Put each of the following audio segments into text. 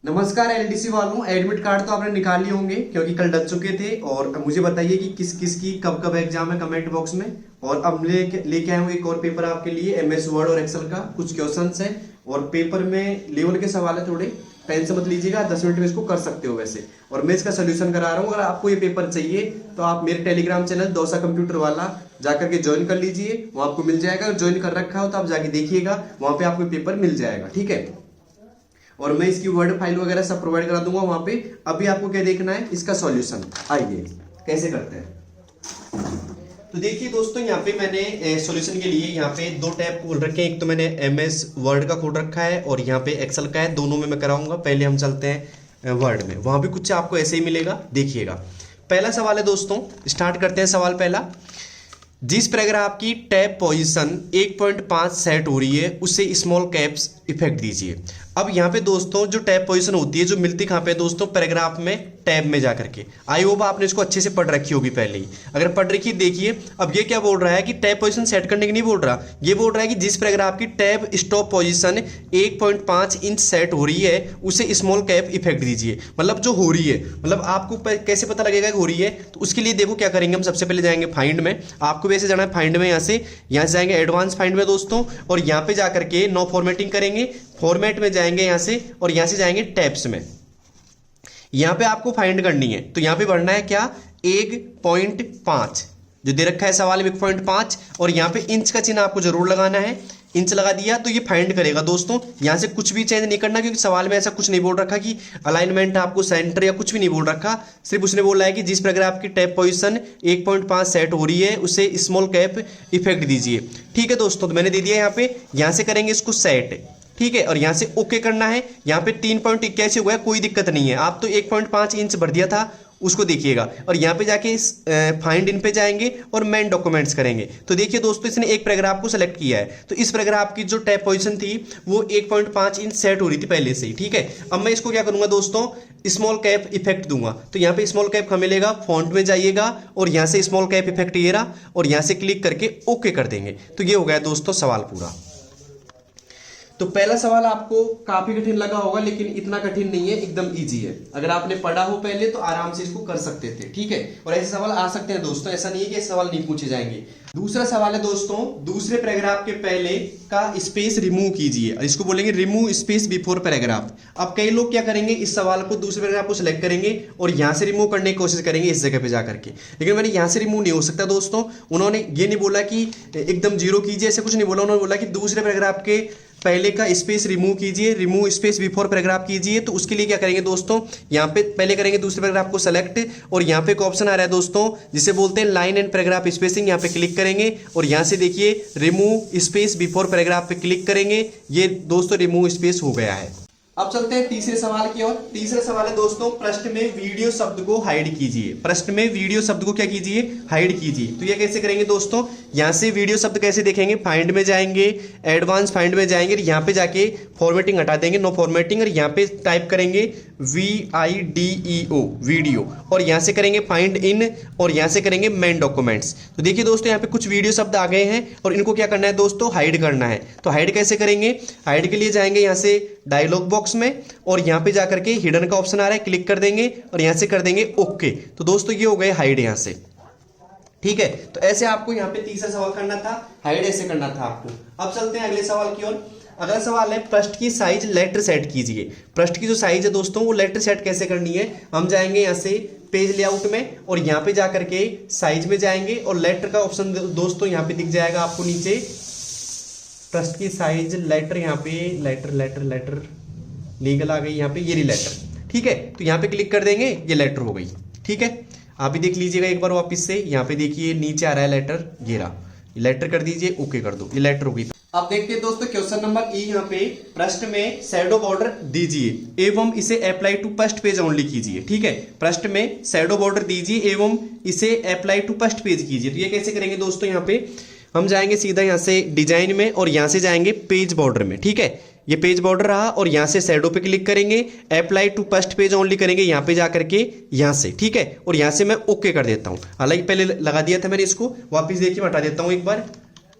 नमस्कार एलडीसी वालों, admit card तो आपने निकाल लिए होंगे क्योंकि कल डल चुके थे। और मुझे बताइए कि किस किस की कब कब एग्जाम है कमेंट बॉक्स में। और अब लेके आए हूँ एक और पेपर आपके लिए, एमएस वर्ड और एक्सेल का कुछ क्वेश्चंस है। और पेपर में लेवल के सवाल है, थोड़े पेन से मत लीजिएगा, 10 मिनट में इसको कर सकते हो वैसे। और मैं इसका सोल्यूशन करा रहा हूँ। अगर आपको ये पेपर चाहिए तो आप मेरे टेलीग्राम चैनल डोसा कंप्यूटर वाला जाकर के ज्वाइन कर लीजिए, वो आपको मिल जाएगा। अगर ज्वाइन कर रखा हो तो आप जाके देखिएगा, वहां पे आपको पेपर मिल जाएगा, ठीक है। और मैं इसकी वर्ड फाइल वगैरह सब प्रोवाइड करा दूंगा वहां पे। अभी आपको क्या देखना है, इसका सॉल्यूशन। आइए कैसे करते हैं। तो देखिए दोस्तों, यहाँ पे मैंने सॉल्यूशन के लिए यहाँ पे दो टैब खोल रखे हैं। एक तो मैंने एमएस वर्ड का खोल रखा है और यहाँ पे एक्सेल का है। दोनों में मैं कराऊंगा। पहले हम चलते हैं वर्ड में, वहां भी कुछ आपको ऐसे ही मिलेगा, देखिएगा। पहला सवाल है दोस्तों, स्टार्ट करते हैं सवाल पहला। जिस पैराग्राफ की टैब पोजीशन 1.5 सेट हो रही है उसे स्मॉल कैप्स इफेक्ट दीजिए। अब यहाँ पे दोस्तों जो टैब पोजीशन होती है, जो मिलती कहाँ पे है दोस्तों, पैराग्राफ में टैब में जाकर के। आई होप आपने इसको अच्छे से पढ़ रखी होगी पहले ही। अगर पढ़ रखी देखिए, अब ये क्या बोल रहा है कि टैब पोजीशन सेट करने की नहीं बोल रहा, ये बोल रहा है कि जिस पैराग्राफ की tab stop position 1.5 inch set हो रही है उसे स्मॉल कैप इफेक्ट दीजिए। मतलब जो हो रही है, मतलब आपको कैसे पता लगेगा कि हो रही है, तो उसके लिए देखो क्या करेंगे हम। सबसे पहले जाएंगे फाइंड में, आपको वैसे जाना है फाइंड में। यहाँ से जाएंगे एडवांस फाइंड में दोस्तों, और यहाँ पे जाकर के नो फॉर्मेटिंग करेंगे, फॉर्मेट में जाएंगे यहाँ से, और यहाँ से जाएंगे टैब्स में। यहाँ पे आपको फाइंड करनी है, तो यहाँ पे बढ़ना है क्या, 1.5 जो दे रखा है सवाल में 1.5, और यहाँ पे इंच का चिन्ह आपको जरूर लगाना है। इंच लगा दिया तो ये फाइंड करेगा दोस्तों। यहाँ से कुछ भी चेंज नहीं करना, क्योंकि सवाल में ऐसा कुछ नहीं बोल रखा कि अलाइनमेंट आपको सेंटर या कुछ भी नहीं बोल रखा। सिर्फ उसने बोला है कि जिस पैराग्राफ की टैब पोजीशन 1.5 सेट हो रही है उसे स्मॉल कैप इफेक्ट दीजिए। ठीक है दोस्तों, तो मैंने दे दिया यहाँ पे। यहाँ से करेंगे इसको सेट, ठीक है, और यहाँ से ओके करना है। यहाँ पे 3.81 हुआ है, कोई दिक्कत नहीं है। आप तो 1.5 इंच भर दिया था, उसको देखिएगा। और यहाँ पे जाके इस फाइंड इन पे जाएंगे और मेन डॉक्यूमेंट्स करेंगे। तो देखिए दोस्तों, इसने एक पैराग्राफ को सेलेक्ट किया है, तो इस पैराग्राफ की जो टैब पोजीशन थी वो 1.5 इंच सेट हो रही थी पहले से ही, ठीक है। अब मैं इसको क्या करूंगा दोस्तों, स्मॉल कैप इफेक्ट दूंगा। तो यहाँ पे स्मॉल कैप हमें मिलेगा, फॉन्ट में जाइएगा और यहाँ से स्मॉल कैप इफेक्ट ये रहा, और यहाँ से क्लिक करके ओके कर देंगे। तो ये हो गया दोस्तों सवाल पूरा। तो पहला सवाल आपको काफी कठिन लगा होगा, लेकिन इतना कठिन नहीं है, एकदम इजी है। अगर आपने पढ़ा हो पहले तो आराम से इसको कर सकते थे, ठीक है। और ऐसे सवाल आ सकते हैं दोस्तों, ऐसा नहीं है कि सवाल नहीं पूछे जाएंगे। दूसरा सवाल है दोस्तों, दूसरे पैराग्राफ के पहले का स्पेस रिमूव कीजिए। इसको बोलेंगे रिमूव स्पेस बिफोर पैराग्राफ। अब कई लोग क्या करेंगे, इस सवाल को दूसरे पैराग्राफ को सिलेक्ट करेंगे और यहां से रिमूव करने की कोशिश करेंगे इस जगह पे जाकर के। लेकिन मैंने यहां से रिमूव नहीं हो सकता दोस्तों। उन्होंने ये नहीं बोला कि एकदम जीरो कीजिए, ऐसे कुछ नहीं बोला। उन्होंने बोला कि दूसरे पैराग्राफ के पहले का स्पेस रिमूव कीजिए, रिमूव स्पेस बिफोर पैराग्राफ कीजिए। तो उसके लिए क्या करेंगे दोस्तों, यहाँ पे पहले करेंगे दूसरे पैराग्राफ को सेलेक्ट, और यहाँ पे एक ऑप्शन आ रहा है दोस्तों जिसे बोलते हैं लाइन एंड पैराग्राफ स्पेसिंग। यहाँ पे क्लिक करेंगे और यहाँ से देखिए रिमूव स्पेस बिफोर पैराग्राफ पे क्लिक करेंगे। ये दोस्तों रिमूव स्पेस हो गया है। अब चलते हैं तीसरे सवाल की ओर। तीसरा सवाल है दोस्तों, प्रश्न में वीडियो शब्द को हाइड कीजिए। प्रश्न में वीडियो शब्द को क्या कीजिए, हाइड कीजिए। तो ये कैसे करेंगे दोस्तों, यहां से वीडियो शब्द कैसे देखेंगे, फाइंड में जाएंगे, एडवांस फाइंड में जाएंगे, यहाँ पे जाके फॉर्मेटिंग हटा देंगे, नो फॉर्मेटिंग, और यहाँ पे टाइप करेंगे VIDEO वीडियो, और यहाँ से करेंगे फाइंड इन, और यहाँ से करेंगे मेन डॉक्यूमेंट्स। तो देखिए दोस्तों, यहाँ पे कुछ वीडियो शब्द आ गए हैं और इनको क्या करना है दोस्तों, हाइड करना है। तो हाइड कैसे करेंगे, हाइड के लिए जाएंगे यहाँ से डायलॉग बॉक्स में, और यहाँ पे जाकर के हिडन का ऑप्शन आ रहा है, क्लिक कर देंगे और यहाँ से कर देंगे ओके। तो दोस्तों ये हो गए हाइड यहाँ से, ठीक है। तो ऐसे आपको यहाँ पे तीसरा सवाल करना था, हाइड ऐसे करना था आपको। अब चलते हैं अगले सवाल की ओर। अगला सवाल है, पृष्ठ की साइज लेटर सेट कीजिए। पृष्ठ की जो साइज है दोस्तों वो लेटर सेट कैसे करनी है, हम जाएंगे यहाँ से पेज लेआउट में, और यहाँ पे जाकर के साइज में जाएंगे, और लेटर का ऑप्शन दोस्तों यहाँ पे दिख जाएगा आपको नीचे, पृष्ठ की साइज लेटर, यहाँ पे लेटर लेटर लेटर लीगल आ गई यहाँ पे, ये लेटर, ठीक है। तो यहाँ पे क्लिक कर देंगे, ये लेटर हो गई, ठीक है। आप भी देख लीजिएगा एक बार वापस से, यहाँ पे देखिए नीचे आ रहा है लेटर, ये रहा, लेटर कर दीजिए, ओके कर दो, ये लेटर हो गई। अब देखते हैं दोस्तों क्वेश्चन नंबर ई। यहाँ पे प्रश्न में शैडो बॉर्डर दीजिए एवं इसे apply to first page only कीजिए, ठीक है। प्रश्न में शैडो बॉर्डर दीजिए एवं इसे अप्लाई टू फर्स्ट पेज कीजिए। तो ये कैसे करेंगे दोस्तों, यहाँ पे हम जाएंगे सीधा यहाँ से डिजाइन में, और यहाँ से जाएंगे पेज बॉर्डर में, ठीक है। ये पेज बॉर्डर रहा, और यहाँ से शैडो पे क्लिक करेंगे, apply to first page only करेंगे यहाँ पे जाकर के, यहाँ से, ठीक है। और यहाँ से मैं ओके कर देता हूँ। हालांकि पहले लगा दिया था मैंने इसको, वापिस देखिए मैं हटा देता हूँ एक बार,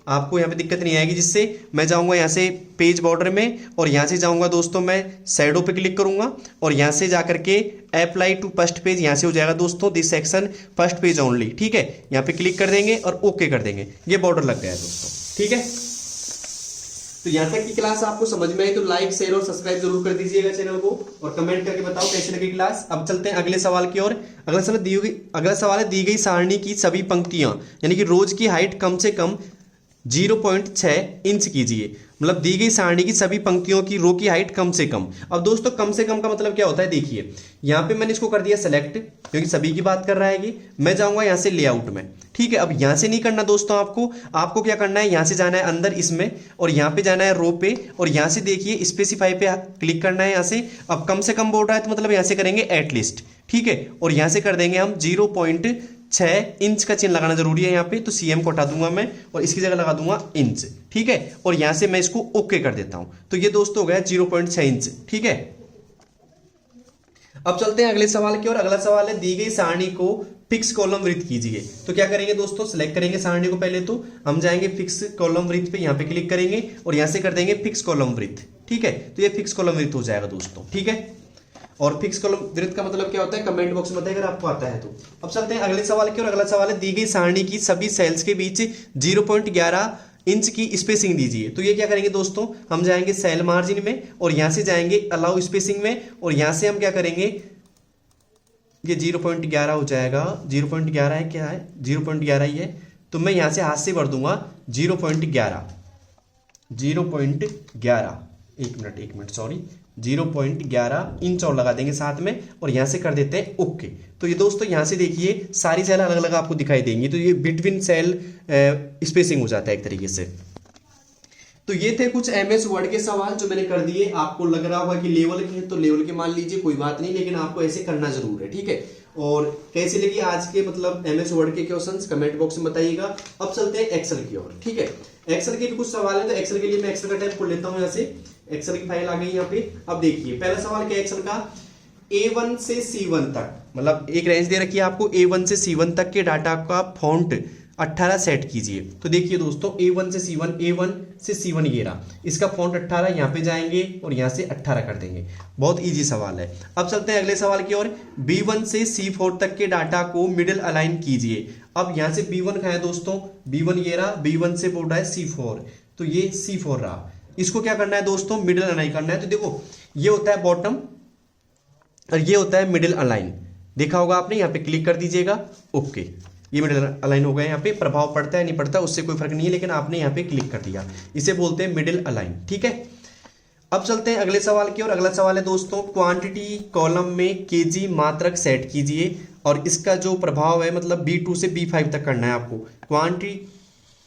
आपको यहाँ पे दिक्कत नहीं आएगी, जिससे मैं जाऊँगा यहाँ से पेज बॉर्डर में और यहाँ से जाऊँगा दोस्तों मैं शैडो पे क्लिक करूँगा और यहाँ से जा करके अप्लाई टू फर्स्ट पेज यहाँ से हो जाएगा दोस्तों, this section first page only. ठीक है, यहाँ पे क्लिक कर देंगे और ओके कर देंगे, ये बॉर्डर लग गया है दोस्तों। ठीक है, तो यहाँ तक की क्लास आपको समझ में आई तो लाइक शेयर और सब्सक्राइब जरूर कर दीजिएगा चैनल को और कमेंट करके बताओ कैसी लगी क्लास। अब चलते हैं अगले सवाल की ओर। अगला सवाल है दी गई सारणी की सभी पंक्तियां यानी कि रोज की हाइट कम से कम 0.6 इंच कीजिए। मतलब दी गई सारणी की सभी पंक्तियों की रो की हाइट कम से कम। अब दोस्तों कम से कम का मतलब क्या होता है, देखिए यहाँ पे मैंने इसको कर दिया सेलेक्ट क्योंकि सभी की बात कर रहा है कि मैं जाऊंगा यहाँ से लेआउट में। ठीक है, अब यहाँ से नहीं करना दोस्तों, आपको क्या करना है, यहाँ से जाना है अंदर इसमें और यहाँ पे जाना है रो पे और यहाँ से देखिए स्पेसिफाई पे क्लिक करना है यहाँ से। अब कम से कम बोल रहा है तो मतलब यहाँ से करेंगे एटलीस्ट। ठीक है, और यहाँ से कर देंगे हम 0.6 इंच का चिन्ह लगाना जरूरी है यहाँ पे, तो CM को हटा दूंगा मैं और इसकी जगह लगा दूंगा इंच। ठीक है, और यहाँ से मैं इसको ओके कर देता हूं, तो ये दोस्तों हो गया 0.6 इंच। ठीक है, अब चलते हैं अगले सवाल की ओर। अगला सवाल है दी गई सारणी को फिक्स कॉलम वृत्त कीजिए। तो क्या करेंगे दोस्तों, सिलेक्ट करेंगे सारणी को, पहले तो हम जाएंगे फिक्स कॉलम वृत्त पे, यहाँ पे क्लिक करेंगे और यहाँ से कर देंगे फिक्स कॉलम वृत्त। ठीक है, तो ये फिक्स कॉलम वृत्त हो जाएगा दोस्तों। ठीक है, और फिक्स कॉलम वृत्त का मतलब क्या होता है कमेंट बॉक्स में बताइए अगर आपको आता है तो। अब चलते हैं अगले सवाल की ओर। अगला सवाल है दी गई सारणी की सभी सेल्स के बीच 0.11 इंच की स्पेसिंग दीजिए। तो ये क्या करेंगे दोस्तों, हम जाएंगे सेल मार्जिन में और यहां से जाएंगे अलाउ स्पेसिंग में और यहां से हम क्या करेंगे, ये 0.11 हो जाएगा। 0.11 है, क्या है 0.11 ही है, तो मैं यहां से हाथ से भर दूंगा 0.11 एक मिनट सॉरी 0.11 इंच और लगा देंगे साथ में और यहां से कर देते हैं ओके। तो ये दोस्तों यहां से देखिए सारी सेल अलग अलग आपको दिखाई देंगी, तो ये बिटवीन सेल स्पेसिंग हो जाता है एक तरीके से। तो ये थे कुछ MS वर्ड के सवाल जो मैंने कर दिए। आपको लग रहा होगा कि लेवल के हैं तो लेवल के मान लीजिए, कोई बात नहीं, लेकिन आपको ऐसे करना जरूर है। ठीक है, और कैसे लगी आज के मतलब MS वर्ड के क्वेश्चंस कमेंट बॉक्स में बताइएगा। अब चलते हैं एक्सेल की ओर। ठीक है, एक्सेल के भी कुछ सवाल है, तो एक्सेल के लिए मैं एक्सेल का टाइप खोल लेता हूं। यहाँ से एक्सेल की फाइल आ गई यहाँ पे। अब देखिए पहला सवाल क्या है एक्सेल का, A1 से C1 तक, मतलब एक रेंज दे रखी है आपको, A1 से C1 तक के डाटा का फॉन्ट 18 सेट कीजिए। तो देखिए दोस्तों A1 से C1 ये रहा, इसका फॉन्ट 18, यहाँ पे जाएंगे और यहाँ से 18 कर देंगे। बहुत इजी सवाल है। अब चलते हैं अगले सवाल की ओर। B1 से C4 तक के डाटा को मिडिल अलाइन कीजिए। अब यहाँ से B1 का है दोस्तों, B1 ये रहा, B1 से बोल रहा है C4, तो ये C4 रहा। इसको क्या करना है दोस्तों, मिडिल अलाइन करना है। तो देखो ये होता है बॉटम और ये होता है मिडिल अलाइन, देखा होगा आपने, यहाँ पे क्लिक कर दीजिएगा ओके, ये मिडिल अलाइन हो गया। यहाँ पे प्रभाव पड़ता है नहीं पड़ता उससे कोई फर्क नहीं है, लेकिन आपने यहाँ पे क्लिक कर दिया, इसे बोलते हैं मिडिल अलाइन। ठीक है, अब चलते हैं अगले सवाल की ओर। अगला सवाल है दोस्तों क्वांटिटी कॉलम में केजी मात्रक सेट कीजिए और इसका जो प्रभाव है मतलब B2 से B5 तक करना है आपको।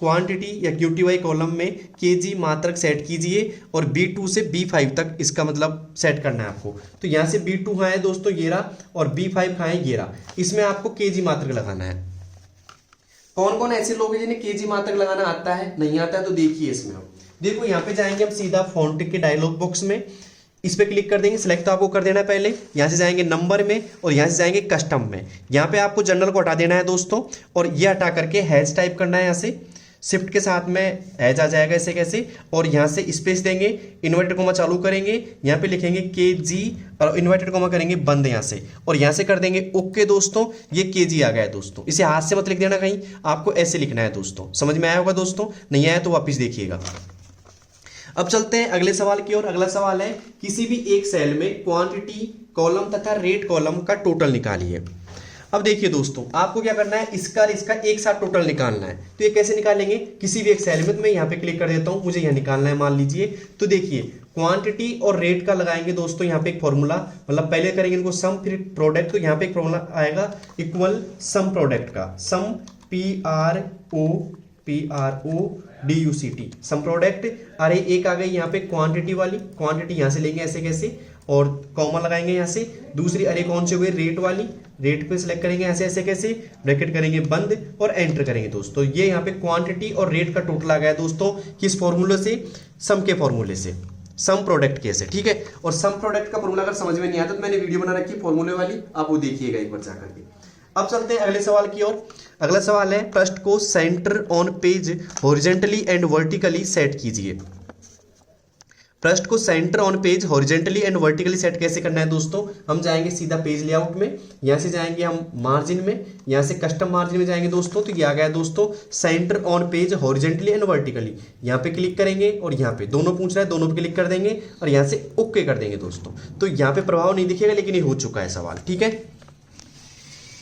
क्वांटिटी या QTY कॉलम में केजी मात्रक सेट कीजिए और B2 से B5 तक इसका मतलब सेट करना है आपको। तो यहाँ से B2 कहाँ है दोस्तों, ये रहा, और B5 कहाँ है, ये रहा। इसमें आपको केजी मात्रक लगाना है। कौन कौन ऐसे लोग हैं जिन्हें केजी मात्रक लगाना आता है, नहीं आता है, तो देखिए इसमें हम देखो यहाँ पे जाएंगे हम सीधा फॉन्ट के डायलॉग बॉक्स में, इस पे क्लिक कर देंगे। सिलेक्ट तो आपको कर देना है पहले, यहाँ से जाएंगे नंबर में और यहाँ से जाएंगे कस्टम में। यहाँ पे आपको जनरल को हटा देना है दोस्तों और ये हटा करके हैज टाइप करना है। यहाँ से शिफ्ट के साथ में हैज आ जाएगा ऐसे कैसे, और यहाँ से स्पेस देंगे, इन्वर्टेड कोमा चालू करेंगे, यहाँ पे लिखेंगे केजी और इन्वर्टेड कोमा करेंगे बंद यहाँ से, और यहाँ से कर देंगे ओके दोस्तों। ये केजी आ गया है दोस्तों, इसे हाथ से मत लिख देना कहीं, आपको ऐसे लिखना है दोस्तों। समझ में आया होगा दोस्तों, नहीं आया तो वापिस देखिएगा। अब चलते हैं अगले सवाल की ओर। अगला सवाल है किसी भी एक सेल में क्वांटिटी कॉलम तथा रेट कॉलम का टोटल निकालिए। अब देखिए दोस्तों आपको क्या करना है, इसका एक साथ टोटल निकालना है। तो ये कैसे निकालेंगे, किसी भी एक सेल में, तो मैं यहाँ पे क्लिक कर देता हूँ, मुझे यहाँ निकालना है मान लीजिए। तो देखिए क्वांटिटी और रेट का लगाएंगे दोस्तों यहाँ पे एक फॉर्मूला, मतलब पहले करेंगे इनको सम फिर प्रोडक्ट। तो यहाँ पे एक फॉर्मूला आएगा इक्वल सम प्रोडक्ट का, सम PRODUCT सम प्रोडक्ट। अरे एक आ गई यहाँ पे क्वांटिटी वाली, क्वांटिटी यहाँ से लेंगे ऐसे कैसे और कॉमा लगाएंगे यहाँ से। दूसरी अरे कौन से हुए, रेट वाली, रेट पे सिलेक्ट करेंगे ऐसे ऐसे कैसे, ब्रैकेट करेंगे बंद और एंटर करेंगे दोस्तों। ये यहाँ पे क्वांटिटी और रेट का टोटल आ गया दोस्तों, किस फॉर्मूले से, सम के फॉर्मूले से, सम प्रोडक्ट के से। ठीक है, और सम प्रोडक्ट का फॉर्मूला अगर समझ में नहीं आता तो मैंने वीडियो बना रखी है फॉर्मूले वाली, आप वो देखिएगा एक बार जाकर के। अब चलते हैं अगले सवाल की ओर। अगला सवाल है, पृष्ठ को centre on page horizontally and vertically set कीजिए। पृष्ठ को centre on page horizontally and vertically set कैसे करना है दोस्तों? हम जाएंगे सीधा पेज लेआउट में, यहां से जाएंगे हम मार्जिन में, यहां से कस्टम मार्जिन में जाएंगे दोस्तों। तो ये आ गया दोस्तों centre on page horizontally and vertically. यहां पे क्लिक करेंगे और यहां पे दोनों पूछ रहा है, दोनों पे क्लिक कर देंगे और यहां से ओके कर देंगे दोस्तों। तो यहां पे प्रभाव नहीं दिखेगा, लेकिन ये हो चुका है सवाल। ठीक है,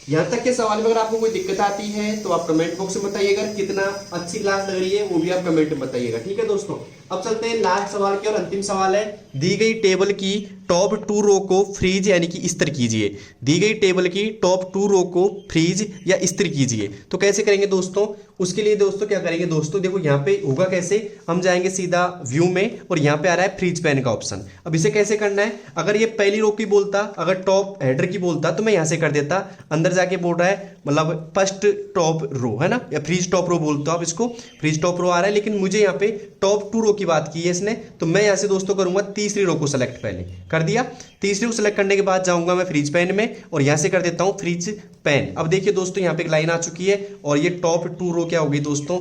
यहां तक के सवाल में अगर आपको कोई दिक्कत आती है तो आप कमेंट बॉक्स में बताइएगा। कितना अच्छी क्लास लग रही है वो भी आप कमेंट में बताइएगा। ठीक है दोस्तों, अब चलते हैं लास्ट सवाल की और अंतिम सवाल है, दी गई टेबल की टॉप 2 रो को फ्रीज यानी कि स्थिर कीजिए। दी गई टेबल की टॉप 2 रो को फ्रीज या स्थिर कीजिए। तो कैसे करेंगे दोस्तों? उसके लिए दोस्तों क्या करेंगे दोस्तों, देखो यहाँ पे होगा कैसे, हम जाएंगे सीधा व्यू में और यहाँ पे आ रहा है फ्रीज पैन का ऑप्शन। अब इसे कैसे करना है, अगर ये पहली रो की बोलता, अगर टॉप हेडर की बोलता तो मैं यहाँ से कर देता। अंदर जाके बोल रहा है मतलब फर्स्ट टॉप रो है ना, या फ्रीज टॉप रो बोलते हो आप इसको, फ्रीज टॉप रो आ रहा है, लेकिन मुझे यहाँ पे टॉप 2 रो की बात की है इसने, तो मैं यहाँ से दोस्तों करूंगा तीसरी रो को सेलेक्ट। पहले कर दिया, तीसरी को सेलेक्ट करने के बाद जाऊंगा मैं फ्रीज पैन में और यहां से कर देता हूं फ्रीज पैन। अब देखिए दोस्तों यहाँ पे एक लाइन आ चुकी है और ये टॉप 2 रो क्या हो गई दोस्तों,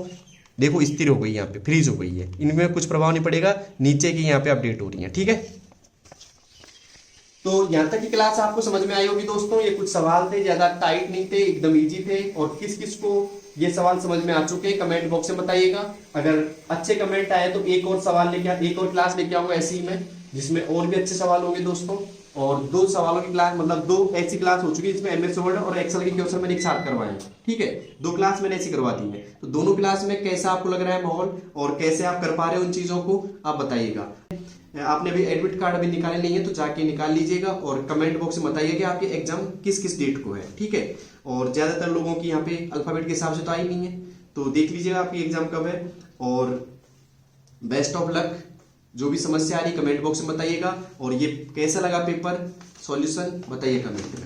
देखो स्थिर हो गई, यहाँ पे फ्रीज हो गई है, इनमें कुछ प्रभाव नहीं पड़ेगा, नीचे की यहाँ पे अपडेट हो रही है। ठीक है, तो यहां तक की क्लास आपको समझ में आई होगी दोस्तों। ये कुछ सवाल थे, ज्यादा टाइट नहीं थे, एकदम इजी थे। और किस किस को ये सवाल समझ में आ चुके हैं कमेंट बॉक्स में बताइएगा। अगर अच्छे कमेंट आए तो एक और सवाल लेके, एक और क्लास लेके आऊंगा ऐसी ही में, जिसमें और भी अच्छे सवाल होंगे दोस्तों। और 2 सवालों की क्लास, मतलब 2 ऐसी क्लास हो चुकी है जिसमें एमएस वर्ड और एक्सेल के क्वेश्चन मैंने एक साथ करवाए हैं। ठीक है, 2 क्लास मैंने ऐसी करवा दी है। तो दोनों क्लास में कैसा आपको लग रहा है माहौल और कैसे आप कर पा रहे हो उन चीजों को, आप बताइएगा। आपने अभी एडमिट कार्ड अभी निकाले नहीं है तो जाके निकाल लीजिएगा और कमेंट बॉक्स में बताइए कि आपके एग्जाम किस किस डेट को है। ठीक है, और ज्यादातर लोगों की यहाँ पे अल्फाबेट के हिसाब से तो आई नहीं है, तो देख लीजिएगा आपकी एग्जाम कब है। और बेस्ट ऑफ लक। जो भी समस्या आ रही कमेंट बॉक्स में बताइएगा और ये कैसा लगा पेपर सॉल्यूशन बताइए कमेंट में।